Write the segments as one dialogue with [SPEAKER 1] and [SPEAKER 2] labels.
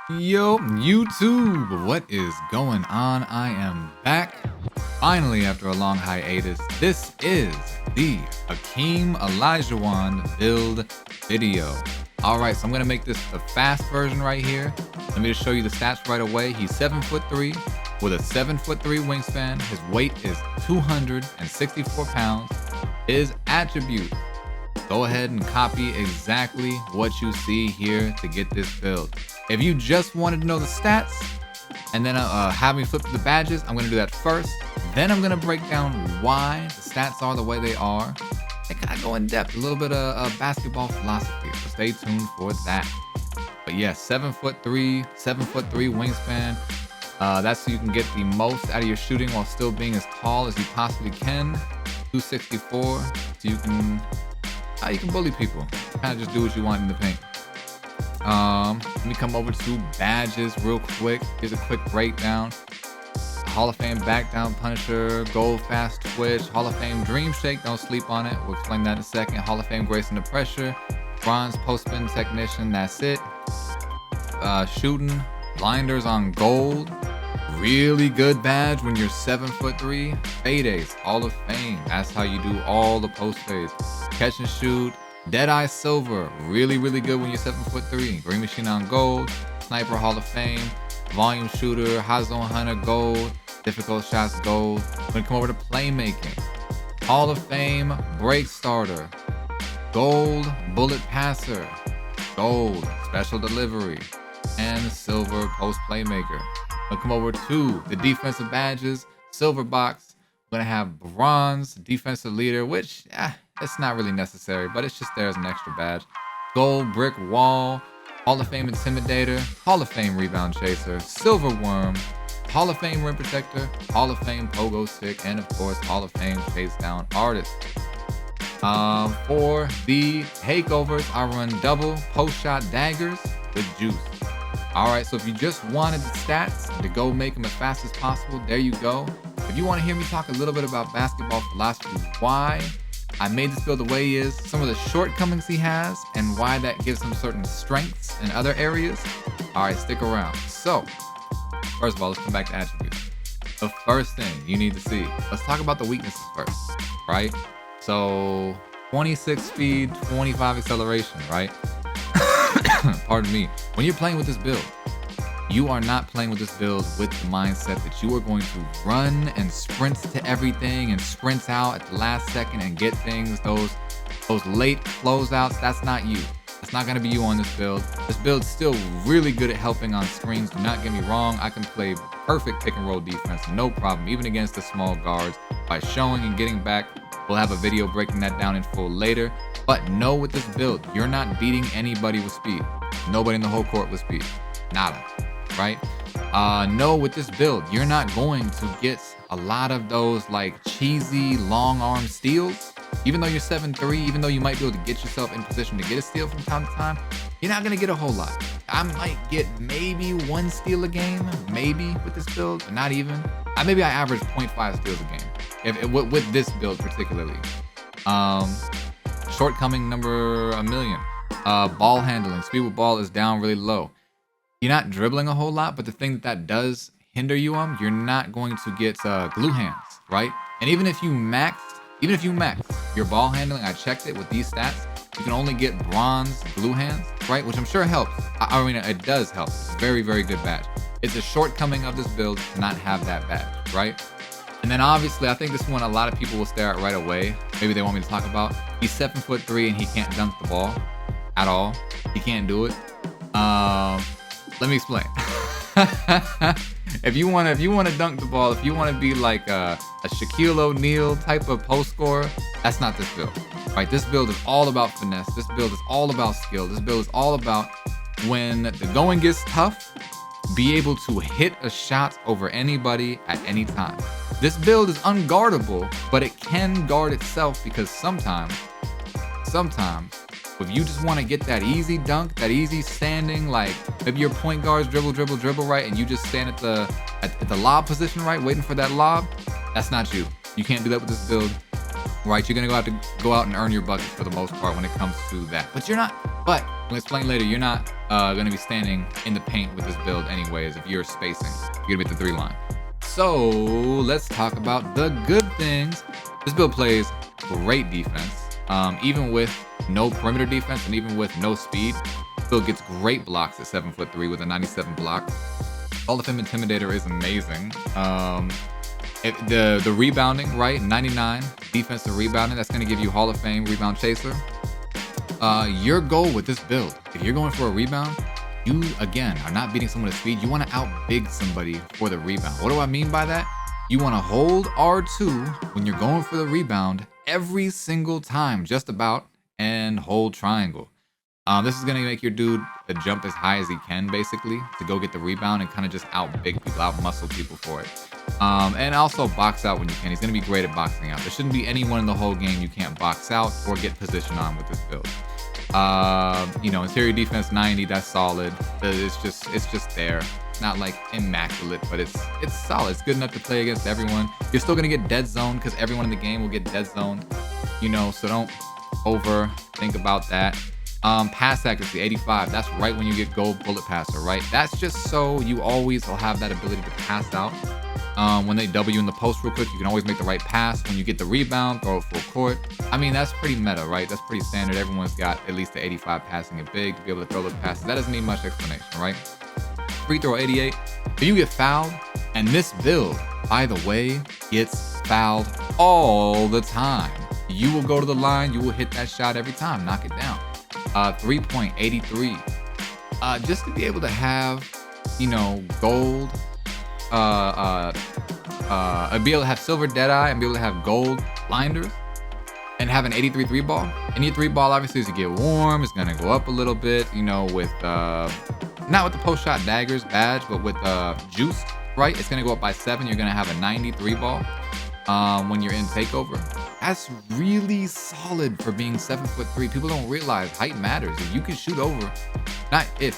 [SPEAKER 1] Yo, YouTube, what is going on? I am back, finally, after a long hiatus. This is the Hakeem Olajuwon build video. Alright, so I'm going to make this the fast version right here. Let me just show you the stats right away. He's 7'3", with a 7'3" wingspan. His weight is 264 pounds. His attributes. Go ahead and copy exactly what you see here to get this build. If you just wanted to know the stats and then have me flip through the badges, I'm going to do that first. Then I'm going to break down why the stats are the way they are. And kind of go in depth, a little bit of basketball philosophy. So stay tuned for that. But yeah, 7'3", 7'3" wingspan. That's so you can get the most out of your shooting while still being as tall as you possibly can. 264, so you can bully people. Kind of just do what you want in the paint. Let me come over to badges real quick. Here's a quick breakdown. Hall of Fame back down Punisher, gold fast twitch, Hall of Fame dream shake, don't sleep on it. We'll explain that in a second. Hall of Fame grace under pressure, bronze post spin technician, that's it. Shooting blinders on gold. Really good badge when you're 7'3". Fades, Hall of Fame. That's how you do all the post fades. Catch and shoot, Deadeye silver. Really good when you're 7'3". Green machine on gold. Sniper Hall of Fame. Volume shooter, high zone hunter gold. Difficult shots gold. We're gonna come over to playmaking. Hall of Fame break starter. Gold bullet passer. Gold special delivery. And silver post playmaker. We'll come over to the defensive badges. Silver box. We're gonna have bronze defensive leader, which it's not really necessary, but it's just there as an extra badge. Gold brick wall. Hall of Fame intimidator. Hall of Fame rebound chaser. Silver worm. Hall of Fame rim protector. Hall of Fame pogo stick, and of course Hall of Fame chase down artist. For the takeovers, I run double post shot daggers with juice. Alright, so if you just wanted the stats to go make them as fast as possible, there you go. If you want to hear me talk a little bit about basketball philosophy, why I made this build the way he is, some of the shortcomings he has, and why that gives him certain strengths in other areas, alright, stick around. So, first of all, let's come back to attributes. The first thing you need to see, let's talk about the weaknesses first, right? So, 26 speed, 25 acceleration, right? Pardon me. When you're playing with this build, you are not playing with this build with the mindset that you are going to run and sprint to everything and sprint out at the last second and get things, those late closeouts. That's not you. That's not going to be you on this build. This build's still really good at helping on screens. Do not get me wrong. I can play perfect pick and roll defense, no problem, even against the small guards by showing and getting back. We'll have a video breaking that down in full later. But know with this build, you're not beating anybody with speed. Nobody in the whole court with speed. Nada. Right? No, with this build, you're not going to get a lot of those like cheesy long arm steals. Even though you're 7'3", even though you might be able to get yourself in position to get a steal from time to time, you're not going to get a whole lot. I might get maybe one steal a game, maybe with this build, but not even. Maybe I average 0.5 steals a game with this build particularly. Shortcoming number a million. Ball handling. Speed with ball is down really low. You're not dribbling a whole lot, but the thing that does hinder you you're not going to get glue hands, right? And even if you max your ball handling, I checked it with these stats, you can only get bronze glue hands, right? Which I'm sure helps. I mean, it does help. It's a very good badge. It's a shortcoming of this build to not have that badge, right? And then obviously, I think this one a lot of people will stare at right away. Maybe they want me to talk about. He's 7'3" and he can't dunk the ball at all. He can't do it. Let me explain. If you want to dunk the ball, if you want to be like a Shaquille O'Neal type of post scorer, that's not this build, right? This build is all about finesse. This build is all about skill. This build is all about when the going gets tough, be able to hit a shot over anybody at any time. This build is unguardable, but it can guard itself because sometimes, if you just want to get that easy dunk, that easy standing, like maybe your point guards dribble right, and you just stand at the lob position right, waiting for that lob, that's not you. You can't do that with this build, right? You're gonna have to go out and earn your buckets for the most part when it comes to that. But you're not. But I'll explain later. You're not going to be standing in the paint with this build anyways if you're spacing. You're going to be at the 3 line. So let's talk about the good things. This build plays great defense. Even with no perimeter defense and even with no speed, still gets great blocks at 7'3" with a 97 block. Hall of Fame Intimidator is amazing. The rebounding, right? 99 defensive rebounding. That's going to give you Hall of Fame rebound chaser. Your goal with this build, if you're going for a rebound, you again are not beating someone at speed. You want to outbig somebody for the rebound. What do I mean by that? You want to hold R2 when you're going for the rebound every single time, just about, and hold triangle. This is going to make your dude jump as high as he can, basically, to go get the rebound and kind of just outbig people, outmuscle people for it. And also box out when you can. He's going to be great at boxing out. There shouldn't be anyone in the whole game you can't box out or get position on with this build. Interior defense 90, that's solid. It's just there. Not like immaculate, but it's solid. It's good enough to play against everyone. You're still gonna get dead zoned because everyone in the game will get dead zoned. So don't overthink about that. Pass accuracy 85. That's right when you get gold bullet passer, right? That's just so you always will have that ability to pass out. When they double you in the post real quick, you can always make the right pass. When you get the rebound, throw it full court. I mean, that's pretty meta, right? That's pretty standard. Everyone's got at least the 85 passing it big to be able to throw those passes. That doesn't need much explanation, right? Free throw 88. If you get fouled, and this build, by the way, gets fouled all the time. You will go to the line, you will hit that shot every time, knock it down. 3.83. Just to be able to have, gold, be able to have silver deadeye and be able to have gold blinders and have an 83 3 ball. And your 3 ball, obviously, as you get warm, it's gonna go up a little bit, with not with the post shot daggers badge, but with juiced, right? It's gonna go up by 7. You're gonna have a 93 ball when you're in takeover. That's really solid for being 7'3". People don't realize height matters. If you can shoot over,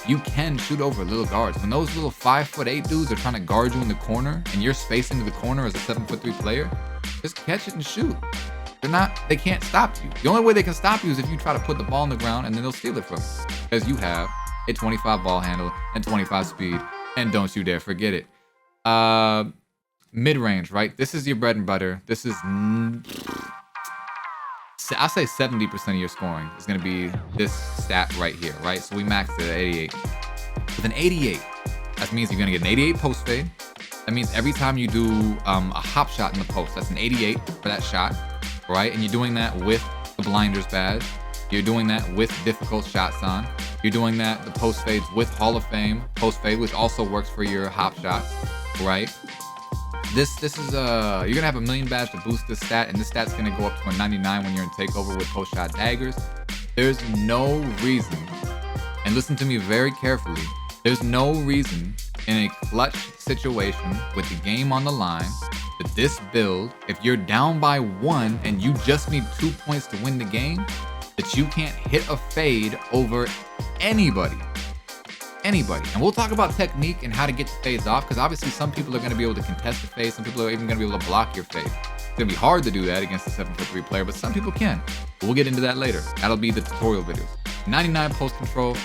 [SPEAKER 1] you can shoot over little guards. When those little 5'8" dudes are trying to guard you in the corner and you're spacing to the corner as a 7'3" player, just catch it and shoot. They can't stop you. The only way they can stop you is if you try to put the ball on the ground and then they'll steal it from you. Because you have a 25 ball handle and 25 speed, and don't you dare forget it. Mid-range, right? This is your bread and butter. This is, I'll say 70% of your scoring is going to be this stat right here, right? So we maxed it at 88. With an 88, that means you're going to get an 88 post fade. That means every time you do a hop shot in the post, that's an 88 for that shot, right? And you're doing that with the blinders badge. You're doing that with difficult shots on. You're doing that, the post fades, with Hall of Fame post fade, which also works for your hop shots, right? This is you're gonna have a million badge to boost this stat, and this stat's gonna go up to a 99 when you're in takeover with post shot daggers. There's no reason, and listen to me very carefully, there's no reason in a clutch situation with the game on the line that this build, if you're down by 1 and you just need 2 points to win the game, that you can't hit a fade over anybody. And we'll talk about technique and how to get the fades off, because obviously some people are going to be able to contest the fade. Some people are even going to be able to block your fade. It's going to be hard to do that against a 7'3" player, but some people can. We'll get into that later. That'll be the tutorial videos. 99 post control.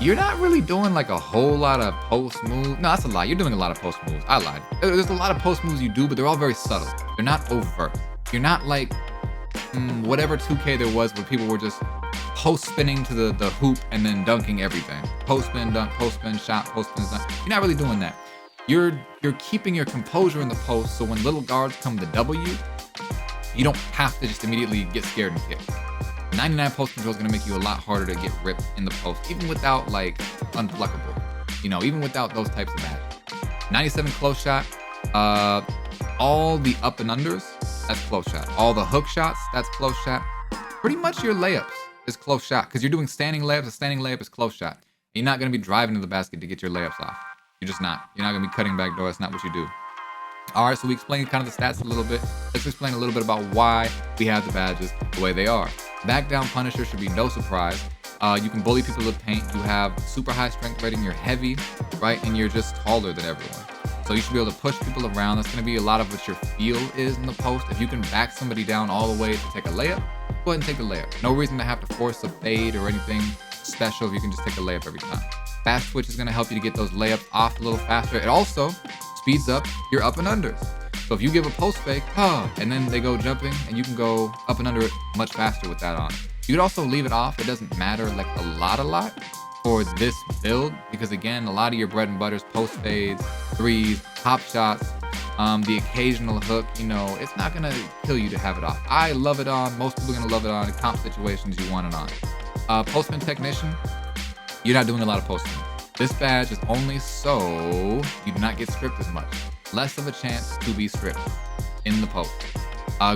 [SPEAKER 1] You're not really doing like a whole lot of post moves. No, that's a lie. You're doing a lot of post moves. I lied. There's a lot of post moves you do, but they're all very subtle. They're not overt. You're not like whatever 2K there was where people were just post spinning to the hoop and then dunking everything. Post spin, dunk, post spin, shot, post spin, dunk. You're not really doing that. You're keeping your composure in the post, so when little guards come to double you, you don't have to just immediately get scared and kick. 99 post control is going to make you a lot harder to get ripped in the post, even without like unpluckable, even without those types of badges. 97 close shot, all the up and unders, that's close shot. All the hook shots, that's close shot. Pretty much your layups is close shot, because you're doing standing layups. A standing layup is close shot. You're not going to be driving to the basket to get your layups off. You're just not. You're not going to be cutting back door. That's not what you do. All right, so we explained kind of the stats a little bit. Let's explain a little bit about why we have the badges the way they are. Back down Punisher should be no surprise. You can bully people with paint. You have super high strength rating. You're heavy, right? And you're just taller than everyone. So you should be able to push people around. That's going to be a lot of what your feel is in the post. If you can back somebody down all the way to take a layup, go ahead and take the layup. No reason to have to force a fade or anything. special if you can just take a layup every time. Fast twitch is going to help you to get those layups off a little faster. It also speeds up your up and unders. So if you give a post fake, and then they go jumping, and you can go up and under it much faster with that on. You could also leave it off. It doesn't matter like a lot for this build, because again, a lot of your bread and butters, post fades, threes, hop shots, the occasional hook, you know, it's not gonna kill you to have it off. I love it on. Most people are gonna love it on. In comp situations, you want it on. Postman technician, you're not doing a lot of postman. This badge is only so you do not get stripped as much. Less of a chance to be stripped in the post.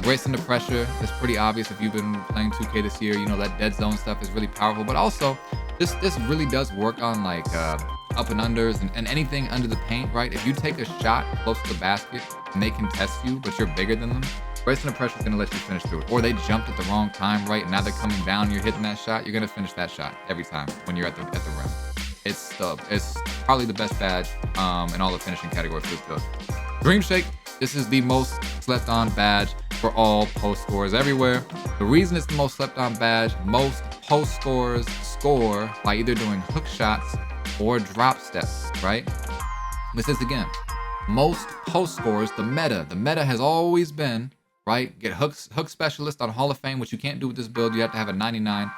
[SPEAKER 1] Grace under pressure is pretty obvious if you've been playing 2K this year. You know that dead zone stuff is really powerful, but also this really does work on like up and unders and anything under the paint, right? If you take a shot close to the basket and they contest you, but you're bigger than them, Grace under pressure is gonna let you finish through it. Or they jumped at the wrong time, right? And now they're coming down, you're hitting that shot, you're gonna finish that shot every time when you're at the rim. It's probably the best badge in all the finishing categories for this build. Dream Shake, this is the most slept on badge for all post scorers everywhere. The reason it's the most slept on badge, most post scorers score by either doing hook shots or drop steps, right? This is again, most post scorers, the meta has always been, right? Get hook specialist on Hall of Fame, which you can't do with this build. You have to have a 99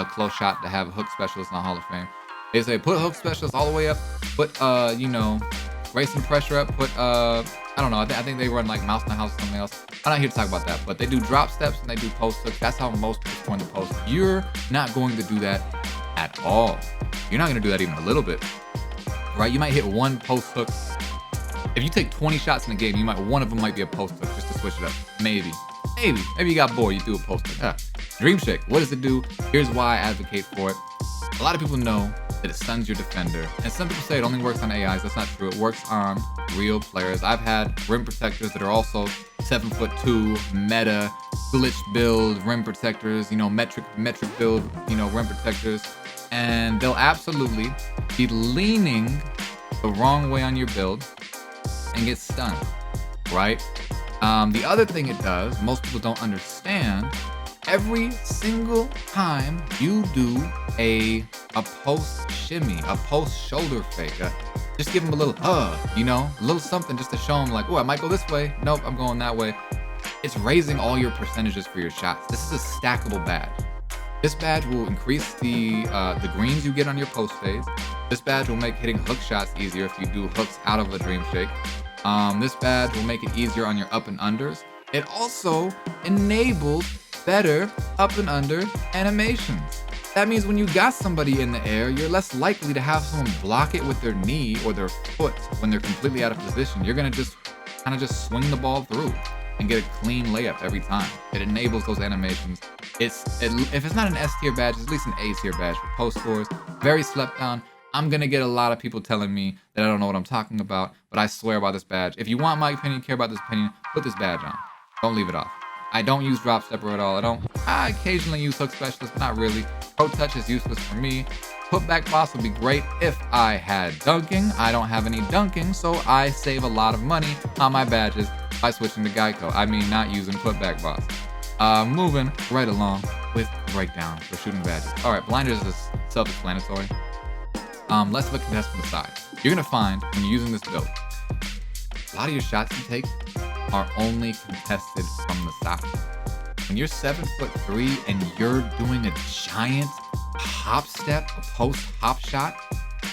[SPEAKER 1] close shot to have a hook specialist on Hall of Fame. They say put hook specialist all the way up, put you know, racing pressure up, put I don't know, I think they run like mouse in the house or something else. I'm not here to talk about that, but they do drop steps and they do post hooks. That's how most people score in the post. You're not going to do that at all. You're not going to do that even a little bit, right? You might hit one post hook. If you take 20 shots in a game, one of them might be a post hook just to switch it up. Maybe you got bored, you do a post hook. Dream Shake, what does it do? Here's why I advocate for it. A lot of people know that it stuns your defender, and some people say it only works on AIs. That's not true. It works on real players. I've had rim protectors that are also 7'2", meta, glitch build rim protectors, you know, metric build, you know, rim protectors, and they'll absolutely be leaning the wrong way on your build and get stunned, right? The other thing it does, most people don't understand, every single time you do a post shimmy, a post shoulder fake, just give them a little you know, a little something just to show them like, oh, I might go this way. Nope, I'm going that way. It's raising all your percentages for your shots. This is a stackable badge. This badge will increase the greens you get on your post fades. This badge will make hitting hook shots easier if you do hooks out of a Dream Shake. This badge will make it easier on your up and unders. It also enables better up and under animations. That means when you got somebody in the air, you're less likely to have someone block it with their knee or their foot when they're completely out of position. You're gonna just kind of just swing the ball through and get a clean layup every time. It enables those animations. If it's not an S tier badge, it's at least an A tier badge for post scores. Very slept on. I'm gonna get a lot of people telling me that I don't know what I'm talking about, but I swear by this badge. If you want my opinion, care about this opinion, put this badge on. Don't leave it off. I don't use drop stepper at all. I occasionally use hook specialist, but not really. Pro touch is useless for me. Putback boss would be great if I had dunking. I don't have any dunking, so I save a lot of money on my badges by switching to Geico. I mean, not using putback boss. Moving right along with breakdown for shooting badges. All right, blinders is self-explanatory. Less of a contest from the side. You're gonna find when you're using this build, a lot of your shots you take are only contested from the side. When you're 7'3" and you're doing a giant hop step, a post hop shot,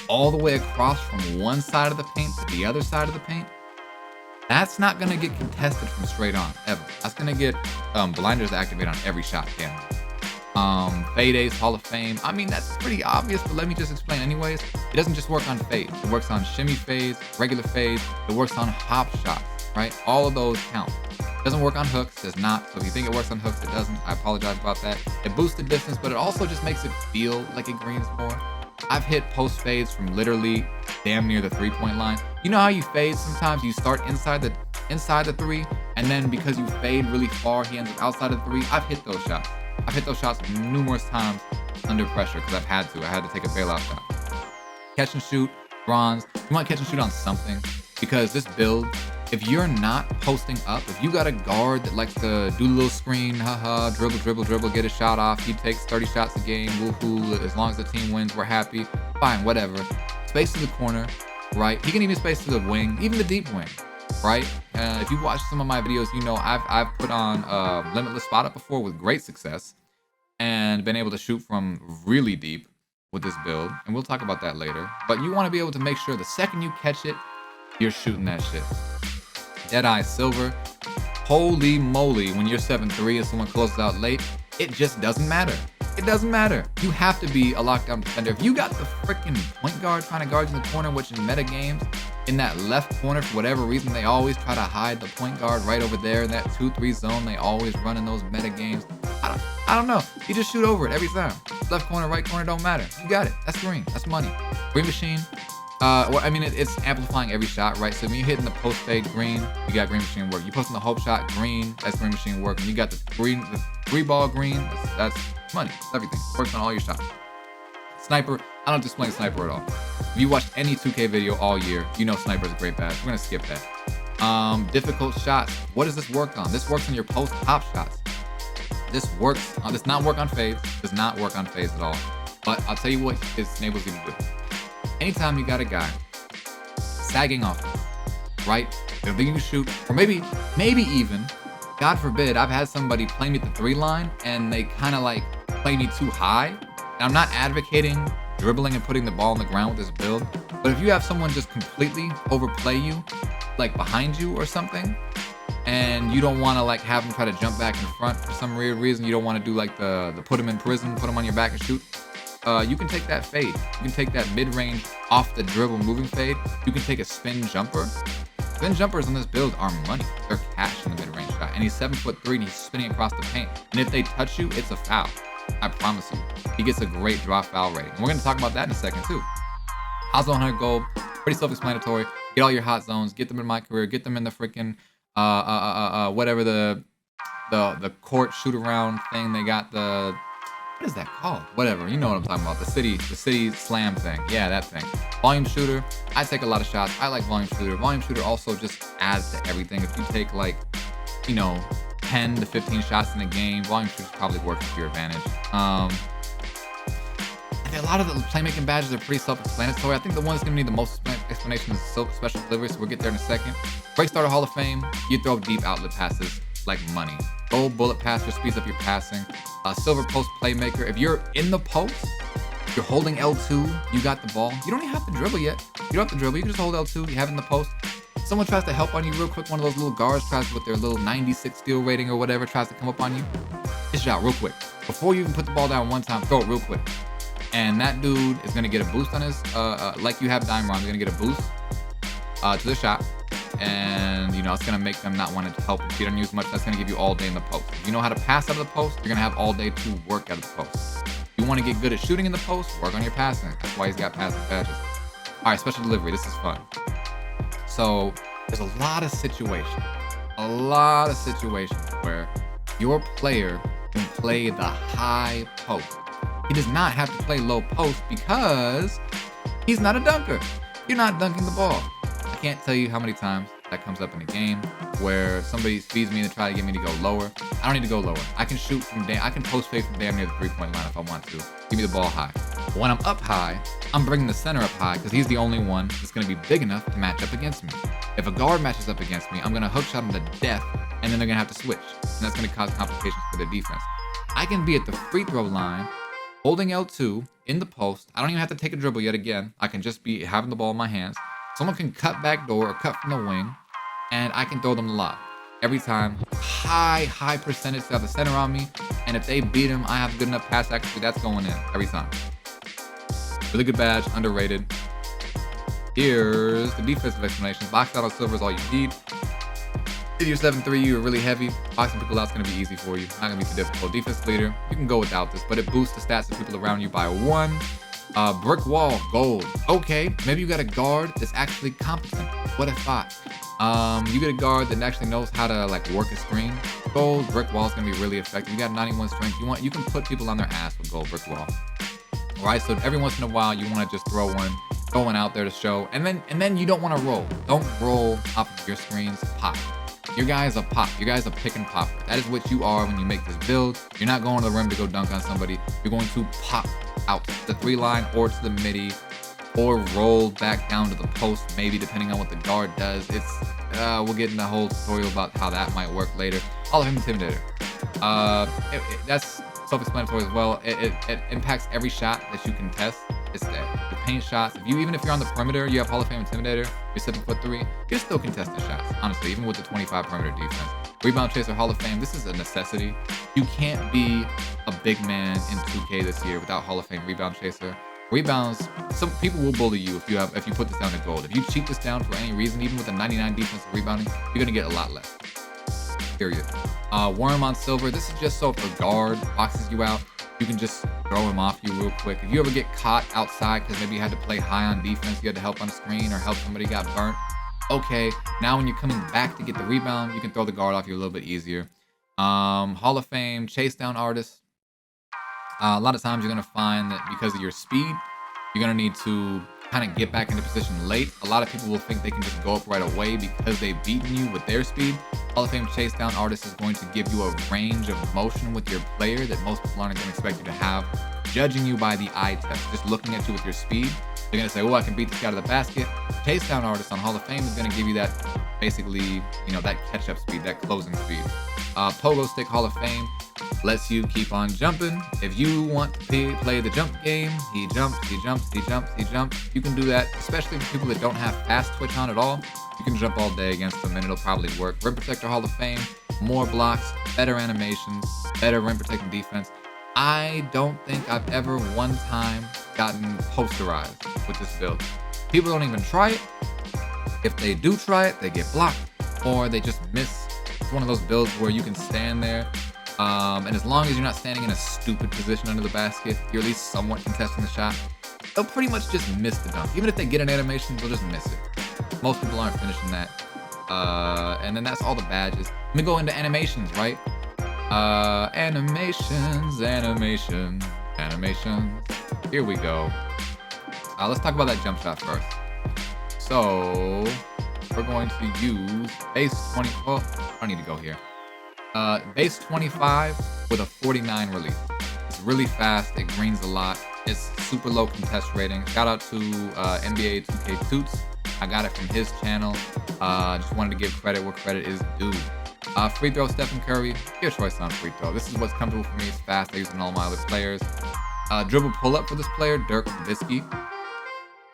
[SPEAKER 1] all the way across from one side of the paint to the other side of the paint, that's not gonna get contested from straight on, ever. That's gonna get blinders to activate on every shot, damn. Fade Hall of Fame. I mean, that's pretty obvious, but let me just explain anyways. It doesn't just work on fades. It works on shimmy fades, regular fades. It works on hop shots, right? All of those count. It doesn't work on hooks, does not. So if you think it works on hooks, it doesn't. I apologize about that. It boosts the distance, but it also just makes it feel like it greens more. I've hit post fades from literally damn near the 3-point line. You know how you fade sometimes? You start inside the three, and then because you fade really far, he ends up outside of the three. I've hit those shots. I've hit those shots numerous times under pressure because I've had to. I had to take a bailout shot. Catch and shoot, bronze. You want catch and shoot on something because this build If you're not posting up, if you got a guard that likes to do a little screen, haha, dribble, dribble, dribble, get a shot off, he takes 30 shots a game, woohoo, as long as the team wins, we're happy, fine, whatever. Space to the corner, right? He can even space to the wing, even the deep wing, right? If you watch some of my videos, you know I've put on limitless spot up before with great success and been able to shoot from really deep with this build, and we'll talk about that later. But you want to be able to make sure the second you catch it, you're shooting that shit. Deadeye Silver, holy moly, when you're 7'3" and someone closes out late, it just doesn't matter. It doesn't matter. You have to be a lockdown defender. If you got the freaking point guard trying to guard you in the corner, which in meta games, in that left corner, for whatever reason, they always try to hide the point guard right over there in that 2-3 zone they always run in those meta games. I don't know. You just shoot over it every time. Left corner, right corner, don't matter. You got it. That's green. That's money. Green machine. Well, I mean, it's amplifying every shot, right? So when you're hitting the post fade green, you got green machine work. You posting the hope shot green, that's green machine work. And you got the three ball green, that's money. It's everything. Works on all your shots. Sniper, I don't explain sniper at all. If you watched any 2K video all year, you know sniper is a great badge. We're gonna skip that. Difficult shots. What does this work on? This works on your post pop shots. This does not work on fades. Does not work on fades at all. But I'll tell you what this enables you to do. Anytime you got a guy sagging off, right? They're thinking to shoot, or maybe even, God forbid, I've had somebody play me at the 3 line and they kind of like play me too high. And I'm not advocating dribbling and putting the ball on the ground with this build, but if you have someone just completely overplay you, like behind you or something, and you don't want to like have them try to jump back in front for some weird reason, you don't want to do like the put them in prison, put them on your back and shoot. You can take that fade. You can take that mid-range off the dribble moving fade. You can take a spin jumper. Spin jumpers on this build are money. They're cash in the mid-range shot. And he's 7'3" and he's spinning across the paint. And if they touch you, it's a foul. I promise you. He gets a great draw foul rating. And we're going to talk about that in a second too. Hot zone 100 gold. Pretty self-explanatory. Get all your hot zones. Get them in my career. Get them in the freaking whatever the court shoot around thing. They got the... What is that called? Whatever, you know what I'm talking about. The city slam thing. Yeah, that thing. Volume shooter. I take a lot of shots. I like volume shooter. Volume shooter also just adds to everything. If you take like, 10 to 15 shots in a game, volume shooters probably work to your advantage. A lot of the playmaking badges are pretty self-explanatory. I think the one that's gonna need the most explanation is special delivery, so we'll get there in a second. Break starter Hall of Fame. You throw deep outlet passes like money. Gold bullet pass just speeds up your passing. Silver post playmaker. If you're in the post, you're holding L2, you got the ball. You don't even have to dribble yet. You don't have to dribble. You can just hold L2. You have it in the post. Someone tries to help on you real quick. One of those little guards tries with their little 96 steal rating or whatever, tries to come up on you. It's out real quick. Before you even put the ball down one time, throw it real quick. And that dude is going to get a boost on his, like you have dime round, they're going to get a boost to the shot. And, it's going to make them not want to help and cheat on you as much. That's going to give you all day in the post. If you know how to pass out of the post, you're going to have all day to work out of the post. If you want to get good at shooting in the post, work on your passing. That's why he's got passing badges. All right, special delivery. This is fun. So there's a lot of situations where your player can play the high post. He does not have to play low post because he's not a dunker. You're not dunking the ball. I can't tell you how many times that comes up in a game where somebody feeds me to try to get me to go lower. I don't need to go lower. I can shoot I can post fade from damn near the 3-point line if I want to. Give me the ball high. When I'm up high, I'm bringing the center up high because he's the only one that's going to be big enough to match up against me. If a guard matches up against me, I'm going to hook shot him to death, and then they're going to have to switch. And that's going to cause complications for their defense. I can be at the free throw line, holding L2 in the post. I don't even have to take a dribble yet again. I can just be having the ball in my hands. Someone can cut back door or cut from the wing, and I can throw them the lob. Every time, high percentage to have the center on me, and if they beat him, I have good enough pass accuracy, that's going in every time. Really good badge, underrated. Here's the defensive explanation. Box out on silver is all you need. If you're 7'3", you're really heavy. Boxing people out is going to be easy for you. Not going to be too difficult. Defense leader, you can go without this, but it boosts the stats of people around you by 1. Brick wall, gold. Okay, maybe you got a guard that's actually competent. What a thought. You get a guard that actually knows how to work a screen. Gold brick wall is going to be really effective. You got 91 strength. You can put people on their ass with gold brick wall. All right, so every once in a while you want to just throw one going out there to show. And then you don't want to roll. Don't roll off of your screens. Pop. Your guy's a pop. Your guy's a pick and pop. That is what you are when you make this build. You're not going to the rim to go dunk on somebody. You're going to pop out the 3-line or to the midi, or roll back down to the post, maybe, depending on what the guard does. It's we'll get into a whole tutorial about how that might work later. Hall of Fame Intimidator. That's self-explanatory as well. It impacts every shot that you can test. It's the paint shots. Even if you're on the perimeter, you have Hall of Fame Intimidator, you're 7'3", you're still contesting shots, honestly, even with the 25 perimeter defense. Rebound Chaser Hall of Fame, this is a necessity. You can't be a big man in 2K this year without Hall of Fame Rebound Chaser. Rebounds, some people will bully you if you put this down to gold. If you cheat this down for any reason, even with a 99 defensive rebounding, you're gonna get a lot less. Period. Worm on silver. This is just so if a guard boxes you out, you can just throw him off you real quick. If you ever get caught outside because maybe you had to play high on defense, you had to help on the screen or help somebody got burnt. Okay, now when you're coming back to get the rebound, you can throw the guard off you a little bit easier. Hall of Fame chase down artist. A lot of times you're gonna find that because of your speed, you're gonna need to kind of get back into position late. A lot of people will think they can just go up right away because they've beaten you with their speed. Hall of Fame chase down artist is going to give you a range of motion with your player that most people aren't going to expect you to have. Judging you by the eye test, just looking at you with your speed, they're going to say, oh, I can beat this guy to the basket. Chase down artist on Hall of Fame is going to give you that, basically, that catch-up speed, that closing speed. Pogo Stick Hall of Fame lets you keep on jumping. If you want to play the jump game, he jumps, he jumps, he jumps, he jumps. You can do that, especially for people that don't have fast twitch on at all. You can jump all day against them and it'll probably work. Rim Protector Hall of Fame, more blocks, better animations, better rim protecting defense. I don't think I've ever one time gotten posterized with this build. People don't even try it. If they do try it, they get blocked or they just miss. It's one of those builds where you can stand there, and as long as you're not standing in a stupid position under the basket, you're at least somewhat contesting the shot, they'll pretty much just miss the dunk. Even if they get an animation, they'll just miss it. Most people aren't finishing that. And then that's all the badges. Let me go into animations, right? Animations. Here we go. Let's talk about that jump shot first. So we're going to use base 20. Well, I don't need to go here. Base 25 with a 49 release. It's really fast. It greens a lot. It's super low contest rating. Shout out to NBA2K22. I got it from his channel. Just wanted to give credit where credit is due. Free throw, Stephen Curry. Your choice on free throw. This is what's comfortable for me. It's fast. I use it on all my other players. Dribble pull up for this player, Dirk Nowitzki.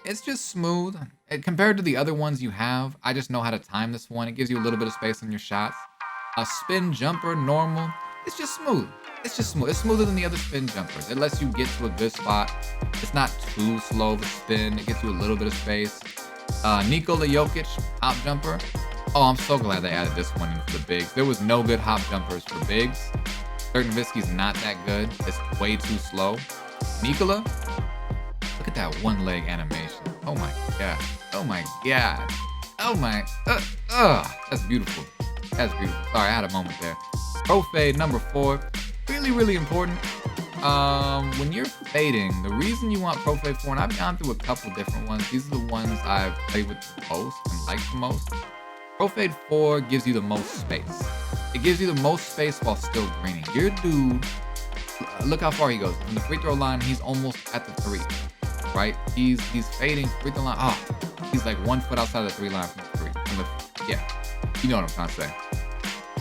[SPEAKER 1] It's just smooth. Compared to the other ones you have, I just know how to time this one. It gives you a little bit of space on your shots. A spin jumper, normal. It's just smooth. It's just smooth. It's smoother than the other spin jumpers. It lets you get to a good spot. It's not too slow of a spin. It gets you a little bit of space. Nikola Jokic, hop jumper. Oh, I'm so glad they added this one in for the bigs. There was no good hop jumpers for bigs. Dirk Nowitzki's not that good. It's way too slow. Nikola, look at that one leg animation. Oh my god. Oh my god. Oh my. That's beautiful. That's beautiful. Sorry, I had a moment there. Pro fade number 4. Really, really important. When you're fading, the reason you want Pro Fade 4, and I've gone through a couple different ones. These are the ones I've played with the most and liked the most. Pro Fade 4 gives you the most space. It gives you the most space while still greening. Your dude, look how far he goes. From the free throw line, he's almost at the 3, right? He's fading free throw line. He's like 1 foot outside of the 3 line from the 3. Yeah, you know what I'm trying to say.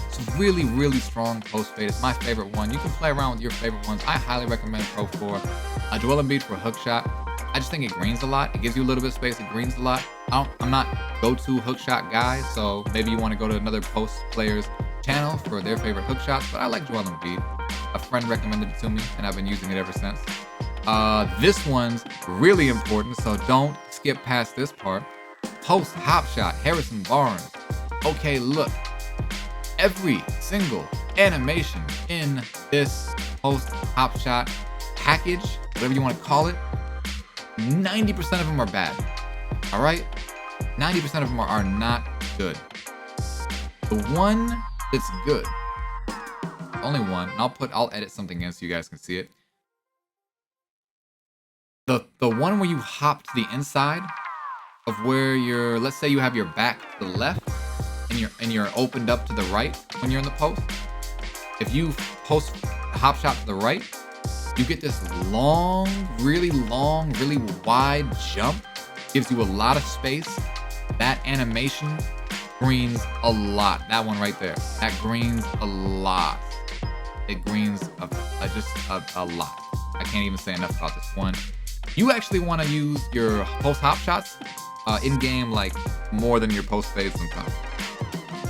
[SPEAKER 1] It's really, really strong post fade. It's my favorite one. You can play around with your favorite ones. I highly recommend Pro 4. Joel Embiid for a hook shot. I just think it greens a lot. It gives you a little bit of space. It greens a lot. I'm not go-to hook shot guy, so maybe you want to go to another post player's channel for their favorite hook shots, but I like Joel Embiid. A friend recommended it to me, and I've been using it ever since. This one's really important, so don't skip past this part. Post hop shot, Harrison Barnes. Okay, look. Every single animation in this post hop shot package, whatever you want to call it, 90% of them are bad. All right? 90% of them are not good. The one that's good, only one, and I'll edit something in so you guys can see it. The one where you hop to the inside of where you're, let's say you have your back to the left and you're opened up to the right when you're in the post. If you post hop shot to the right, you get this long, really wide jump. Gives you a lot of space. That animation greens a lot. That one right there. That greens a lot. It greens a lot. I can't even say enough about this one. You actually want to use your post hop shots in game like more than your post fades sometimes,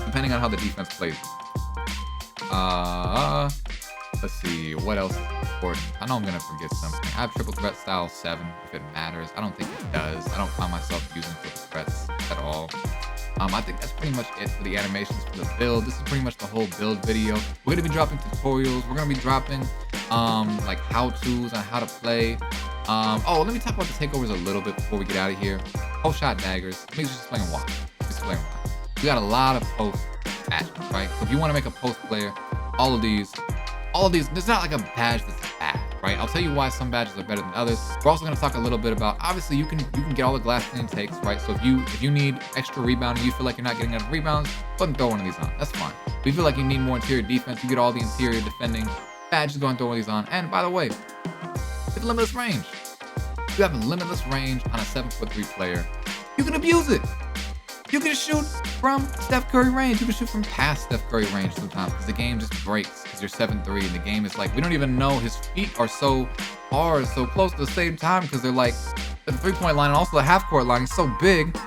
[SPEAKER 1] depending on how the defense plays. Let's see, what else is important? I know I'm gonna forget something. I have triple threat style 7 if it matters. I don't think it does. I don't find myself using triple threats at all. I think that's pretty much it for the animations for the build. This is pretty much the whole build video. We're gonna be dropping tutorials. We're gonna be dropping like how-tos on how to play. Oh, let me talk about the takeovers a little bit before we get out of here. Post shot daggers. Let me just explain why. We got a lot of post badges, right? So if you want to make a post player, all of these, there's not like a badge that's bad, right? I'll tell you why some badges are better than others. We're also going to talk a little bit about, obviously you can get all the glass clean takes, right? So if you need extra rebounding, you feel like you're not getting enough rebounds, go ahead and throw one of these on. That's fine. If you feel like you need more interior defense, you get all the interior defending badges, go and throw one of these on. And by the way, it's limitless range. You have limitless range on a 7'3" player. You can abuse it. You can shoot from Steph Curry range. You can shoot from past Steph Curry range sometimes because the game just breaks because you're 7'3" and the game is like, we don't even know his feet are so far, so close at the same time because they're like the 3-point line and also the half-court line is so big.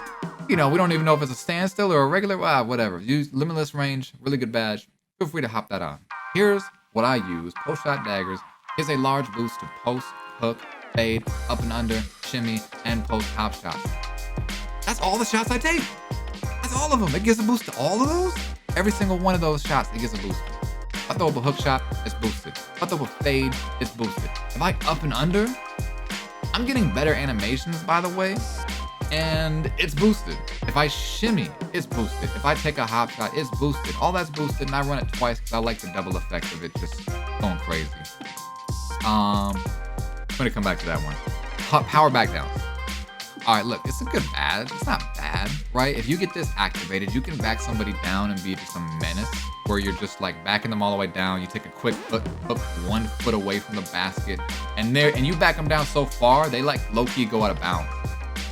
[SPEAKER 1] You know, we don't even know if it's a standstill or a regular, whatever. Use limitless range, really good badge. Feel free to hop that on. Here's what I use. Post shot daggers gives a large boost to post, hook, fade, up and under, shimmy, and post hop shots. That's all the shots I take. That's all of them. It gives a boost to all of those. Every single one of those shots, it gives a boost. If I throw up a hook shot, it's boosted. If I throw up a fade, it's boosted. If I up and under, I'm getting better animations, by the way, and it's boosted. If I shimmy, it's boosted. If I take a hop shot, it's boosted. All that's boosted, and I run it twice because I like the double effect of it just going crazy. I'm gonna come back to that one. Power back downs. All right, look, it's a good badge. It's not bad, right? If you get this activated, you can back somebody down and be just a menace where you're just like backing them all the way down. You take a quick hook 1 foot away from the basket and you back them down so far, they like low-key go out of bounds,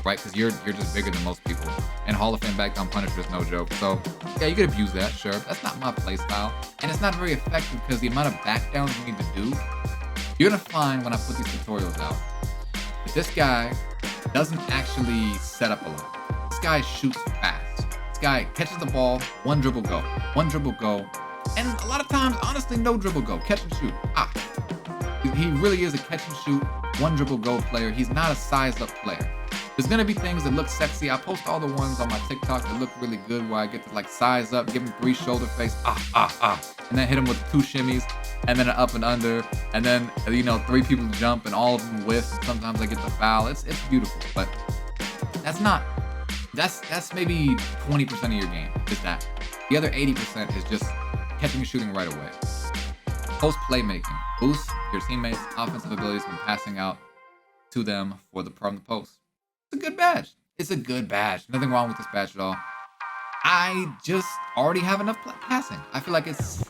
[SPEAKER 1] right? Because you're just bigger than most people. And Hall of Fame back down Punisher is no joke. So yeah, you could abuse that, sure. That's not my play style. And it's not very effective because the amount of back downs you need to do, you're gonna find when I put these tutorials out, that this guy doesn't actually set up a lot. This guy shoots fast. This guy catches the ball, one dribble go, and a lot of times, honestly, no dribble go, catch and shoot. He really is a catch and shoot, one dribble go player. He's not a size up player. There's gonna be things that look sexy. I post all the ones on my TikTok that look really good where I get to like size up, give him 3 shoulder fakes, and then hit him with 2 shimmies, and then an up and under, and then 3 people jump and all of them whiff. And sometimes I get the foul. It's beautiful, but that's maybe 20% of your game is that. The other 80% is just catching and shooting right away. Post playmaking boosts your teammates' offensive abilities when passing out to them from the post. It's a good badge. It's a good badge. Nothing wrong with this badge at all. I just already have enough passing. I feel like it's,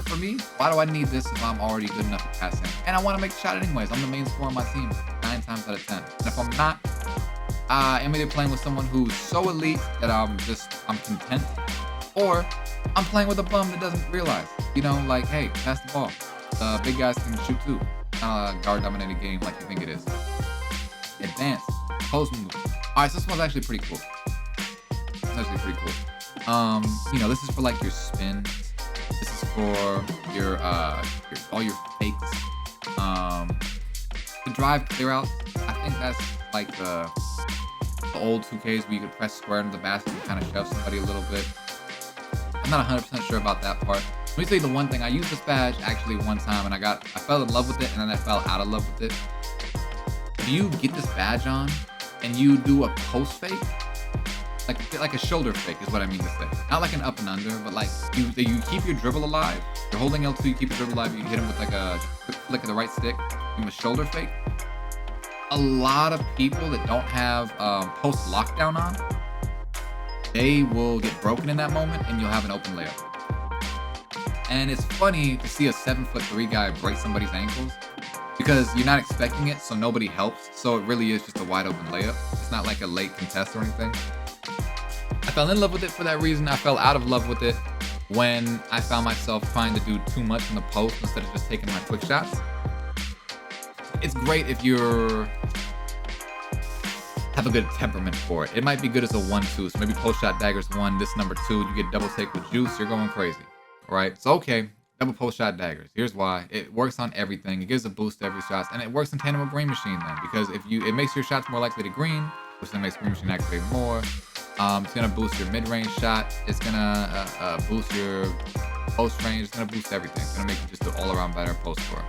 [SPEAKER 1] for me, why do I need this if I'm already good enough at passing? And I want to make a shot anyways. I'm the main scorer on my team 9 times out of 10. And if I'm not, I'm either playing with someone who's so elite that I'm content, or I'm playing with a bum that doesn't realize, like, hey, pass the ball. Big guys can shoot too. Not a guard-dominated game like you think it is. Advanced. Post move. All right, so this one's actually pretty cool. This is for like your spins. This is for your all your fakes. The drive clear outs. I think that's like the old 2Ks where you could press square into the basket and kind of shove somebody a little bit. I'm not 100% sure about that part. Let me tell you the one thing. I used this badge actually one time and I fell in love with it and then I fell out of love with it. If you get this badge on and you do a post fake, like a shoulder fake is what I mean to say. Not like an up and under, but like you keep your dribble alive. You're holding L2, you keep your dribble alive, you hit him with like a quick flick of the right stick, give him a shoulder fake. a lot of people that don't have post lockdown on, they will get broken in that moment, and you'll have an open layup. And it's funny to see a 7'3" guy break somebody's ankles because you're not expecting it, so nobody helps. So it really is just a wide open layup. It's not like a late contest or anything. I fell in love with it for that reason. I fell out of love with it when I found myself trying to do too much in the post instead of just taking my quick shots. It's great if you have a good temperament for it. It might be good as a 1-2. So maybe post shot daggers 1, this number 2. You get double take with juice. You're going crazy. All right. So okay, double post shot daggers. Here's why. It works on everything. It gives a boost to every shot, and it works in tandem with green machine then, because it makes your shots more likely to green, which then makes green machine activate more. It's gonna boost your mid-range shot. It's gonna boost your post range. It's gonna boost everything. It's gonna make you just an all-around better post scorer.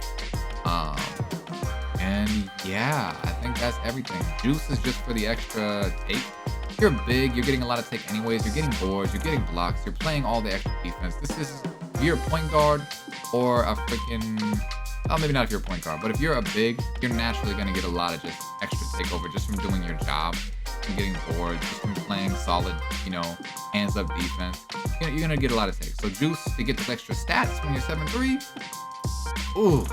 [SPEAKER 1] And yeah, I think that's everything. Juice is just for the extra take. If you're big, you're getting a lot of take anyways. You're getting boards, you're getting blocks, you're playing all the extra defense. This is, if you're a point guard or a freaking, oh, maybe not if you're a point guard, but if you're a big, you're naturally going to get a lot of just extra takeover just from doing your job, from getting boards, just from playing solid, hands up defense. You're going to get a lot of takes. So Juice, to get those extra stats when you're 7'3", ooh,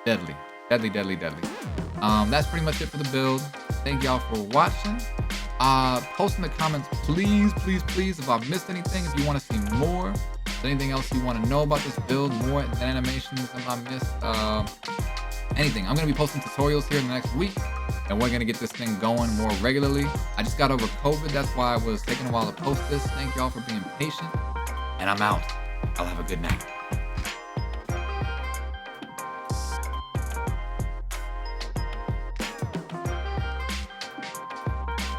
[SPEAKER 1] deadly. Deadly. That's pretty much it for the build. Thank y'all for watching. Post in the comments, please, if I've missed anything, if you want to see more, if there's anything else you want to know about this build, more than animations, if I missed anything. I'm going to be posting tutorials here in the next week, and we're going to get this thing going more regularly. I just got over COVID. That's why I was taking a while to post this. Thank y'all for being patient, and I'm out. I'll have a good night.